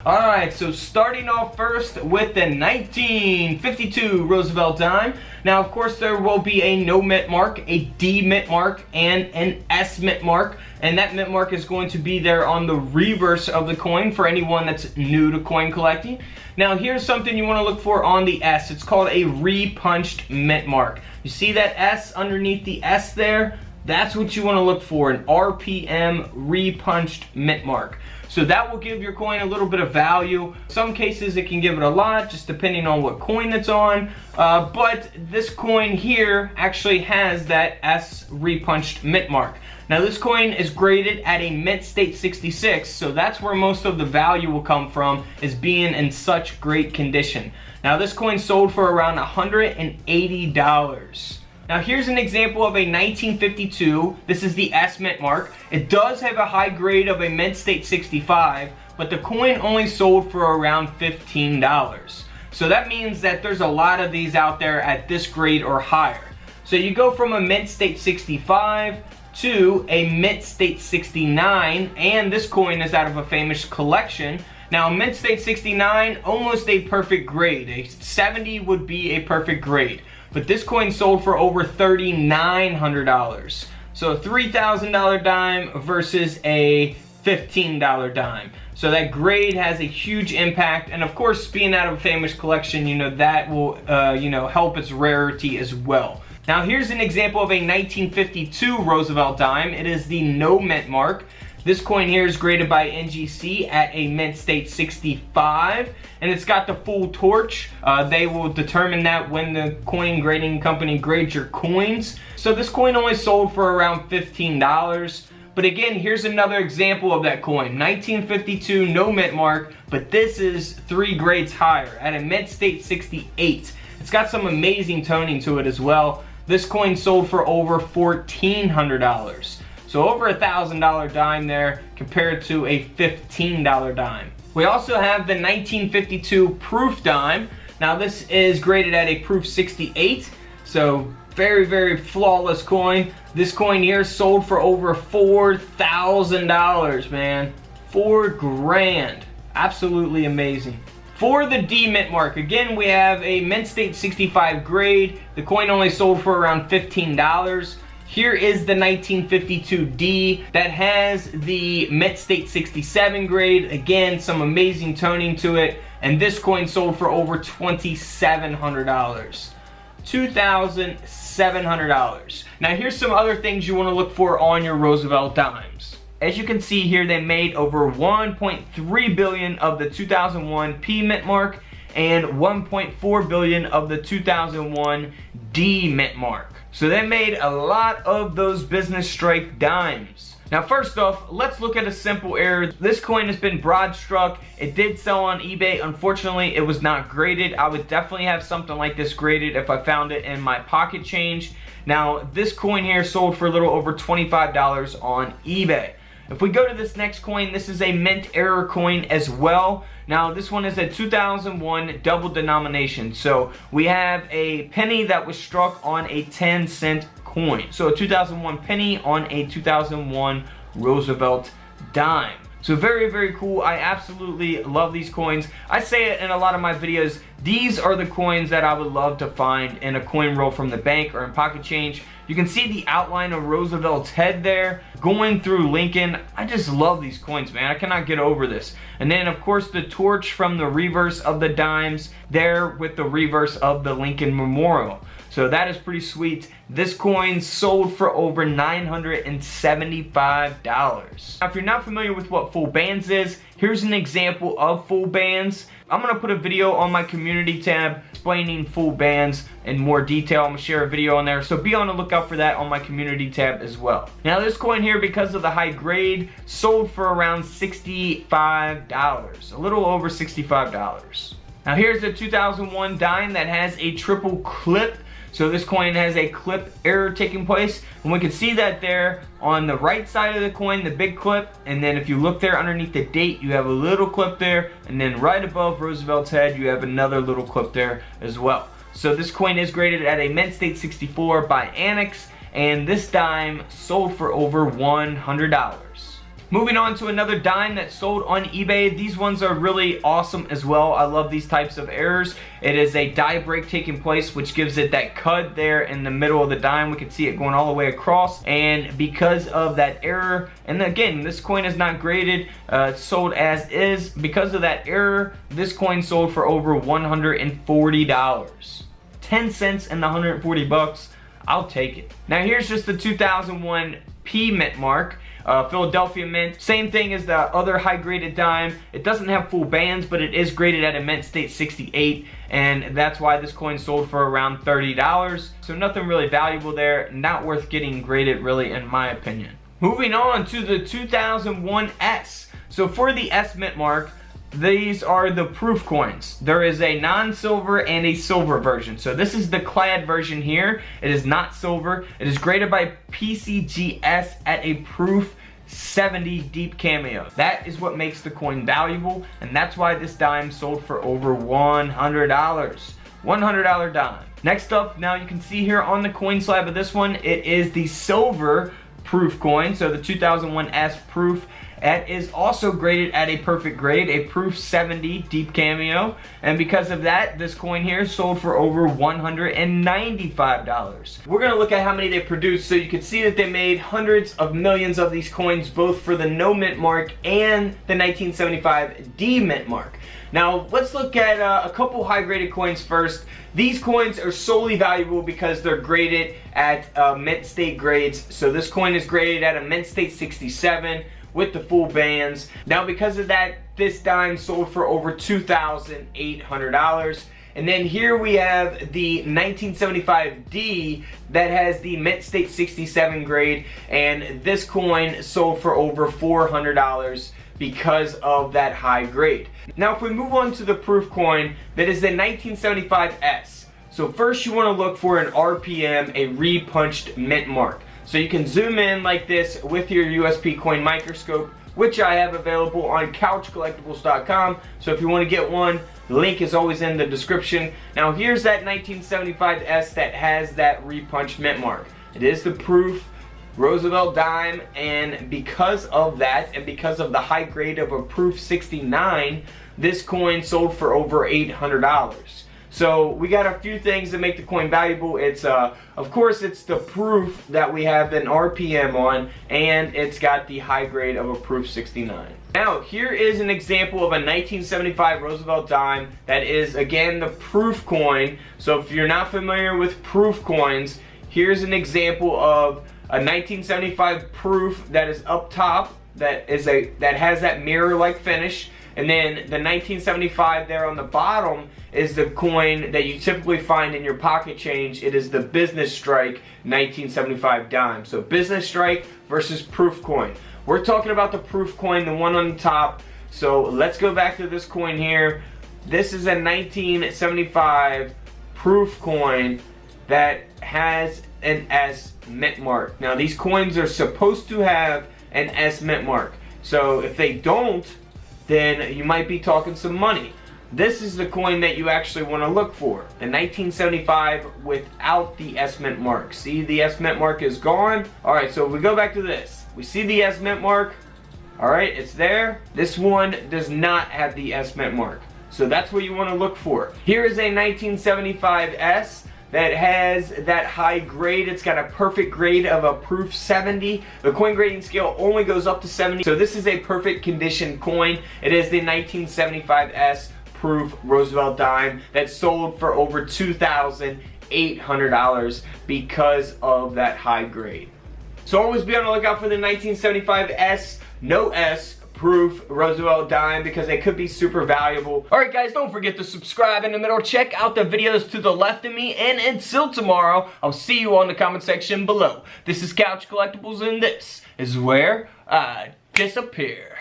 Alright, so starting off first with the 1952 Roosevelt Dime. Now, of course, there will be a no mint mark, a D mint mark, and an S mint mark. And that mint mark is going to be there on the reverse of the coin for anyone that's new to coin collecting. Now, here's something you want to look for on the S. It's called a repunched mint mark. You see that S underneath the S there? That's what you want to look for, an RPM repunched mint mark. So that will give your coin a little bit of value. Some cases it can give it a lot, just depending on what coin it's on. But this coin here actually has that S repunched mint mark. Now this coin is graded at a mint state 66, so that's where most of the value will come from, is being in such great condition. Now this coin sold for around $180. Now here's an example of a 1952. This is the S mint mark. It does have a high grade of a mint state 65, but the coin only sold for around $15. So that means that there's a lot of these out there at this grade or higher. So you go from a mint state 65 to a mint state 69, and this coin is out of a famous collection. Now, mint state 69, almost a perfect grade. A 70 would be a perfect grade. But this coin sold for over $3,900. So a $3,000 dime versus a $15 dime. So that grade has a huge impact. And of course, being out of a famous collection, that will, help its rarity as well. Now, here's an example of a 1952 Roosevelt dime. It is the no mint mark. This coin here is graded by NGC at a mint state 65, and it's got the full torch. They will determine that when the coin grading company grades your coins. So this coin only sold for around $15. But again, here's another example of that coin. 1952 no mint mark, but this is 3 grades higher at a mint state 68. It's got some amazing toning to it as well. This coin sold for over $1,400. So over $1,000 dime there compared to a $15 dime. We also have the 1952 proof dime. Now this is graded at a proof 68. So very, very flawless coin. This coin here sold for over $4,000, man. $4,000. Absolutely amazing. For the D mint mark, again, we have a mint state 65 grade. The coin only sold for around $15. Here is the 1952 D that has the mint state 67 grade. Again, some amazing toning to it. And this coin sold for over $2,700. $2,700. Now here's some other things you want to look for on your Roosevelt dimes. As you can see here, they made over 1.3 billion of the 2001 P mint mark and 1.4 billion of the 2001 D mint mark. So they made a lot of those business strike dimes. Now first off, let's look at a simple error. This coin has been broad struck. It did sell on eBay. Unfortunately, it was not graded. I would definitely have something like this graded if I found it in my pocket change. Now this coin here sold for a little over $25 on eBay. If we go to this next coin, this is a mint error coin as well. Now this one is a 2001 double denomination. So we have a penny that was struck on a 10-cent coin. So a 2001 penny on a 2001 Roosevelt dime. So very, very cool. I absolutely love these coins. I say it in a lot of my videos. These are the coins that I would love to find in a coin roll from the bank or in pocket change. You can see the outline of Roosevelt's head there going through Lincoln. I just love these coins, man. I cannot get over this. And then, of course, the torch from the reverse of the dimes there with the reverse of the Lincoln Memorial. So that is pretty sweet. This coin sold for over $975. Now, if you're not familiar with what full bands is, here's an example of full bands. I'm going to put a video on my community tab explaining full bands in more detail. I'm going to share a video on there, so be on the lookout for that on my community tab as well. Now this coin here, because of the high grade, sold for around $65, a little over $65. Now here's the 2001 dime that has a triple clip. So this coin has a clip error taking place, and we can see that there on the right side of the coin, the big clip, and then if you look there underneath the date, you have a little clip there, and then right above Roosevelt's head, you have another little clip there as well. So this coin is graded at a mint state 64 by Annex, and this dime sold for over $100. Moving on to another dime that sold on eBay. These ones are really awesome as well. I love these types of errors. It is a die break taking place, which gives it that cut there in the middle of the dime. We can see it going all the way across, and because of that error, and again, this coin is not graded, it's sold as is. Because of that error, this coin sold for over $140. 10 cents and the 140 bucks. I'll take it. Now here's just the 2001 P mint mark. Philadelphia mint, same thing as the other high graded dime. It doesn't have full bands, but it is graded at a mint state 68, and that's why this coin sold for around $30. So nothing really valuable there, not worth getting graded really in my opinion. Moving on to the 2001 S. So for the S mint mark, these are the proof coins. There is a non-silver and a silver version. So this is the clad version here. It is not silver. It is graded by PCGS at a proof 70 deep cameo. That is what makes the coin valuable, and that's why this dime sold for over $100. $100 dime. Next up, now you can see here on the coin slab of this one, it is the silver proof coin. So the 2001 S proof. That is also graded at a perfect grade, a proof 70 deep cameo, and because of that, this coin here sold for over $195. We're going to look at how many they produced, so you can see that they made hundreds of millions of these coins, both for the no mint mark and the 1975 D mint mark. Now let's look at a couple high graded coins first. These coins are solely valuable because they're graded at mint state grades. So this coin is graded at a mint state 67 with the full bands. Now because of that, this dime sold for over $2,800. And then here we have the 1975D that has the mint state 67 grade, and this coin sold for over $400 because of that high grade. Now if we move on to the proof coin, that is the 1975S. So first you want to look for an RPM, a repunched mint mark. So you can zoom in like this with your USP coin microscope, which I have available on couchcollectibles.com. So if you want to get one, the link is always in the description. Now here's that 1975S that has that repunched mint mark. It is the proof Roosevelt Dime, and because of that, and because of the high grade of a proof 69, this coin sold for over $800. So we got a few things that make the coin valuable. It's of course it's the proof that we have an RPM on, and it's got the high grade of a proof 69. Now here is an example of a 1975 Roosevelt Dime that is again the proof coin. So if you're not familiar with proof coins, here's an example of a 1975 proof that is up top, that has that mirror-like finish, and then the 1975 there on the bottom is the coin that you typically find in your pocket change. It is the Business Strike 1975 dime. So Business Strike versus proof coin. We're talking about the proof coin, the one on the top. So let's go back to this coin here. This is a 1975 proof coin that has an S mint mark. Now these coins are supposed to have an S mint mark. So if they don't, then you might be talking some money. This is the coin that you actually want to look for. The 1975 without the S mint mark. See, the S mint mark is gone. Alright, so if we go back to this, we see the S mint mark. Alright, it's there. This one does not have the S mint mark. So that's what you want to look for. Here is a 1975S that has that high grade. It's got a perfect grade of a proof 70. The coin grading scale only goes up to 70. So this is a perfect condition coin. It is the 1975S proof Roosevelt Dime that sold for over $2,800 because of that high grade. So always be on the lookout for the 1975S, no S, proof Roosevelt Dime, because they could be super valuable. Alright guys, don't forget to subscribe in the middle. Check out the videos to the left of me, and until tomorrow, I'll see you on the comment section below. This is Couch Collectibles, and this is where I disappear.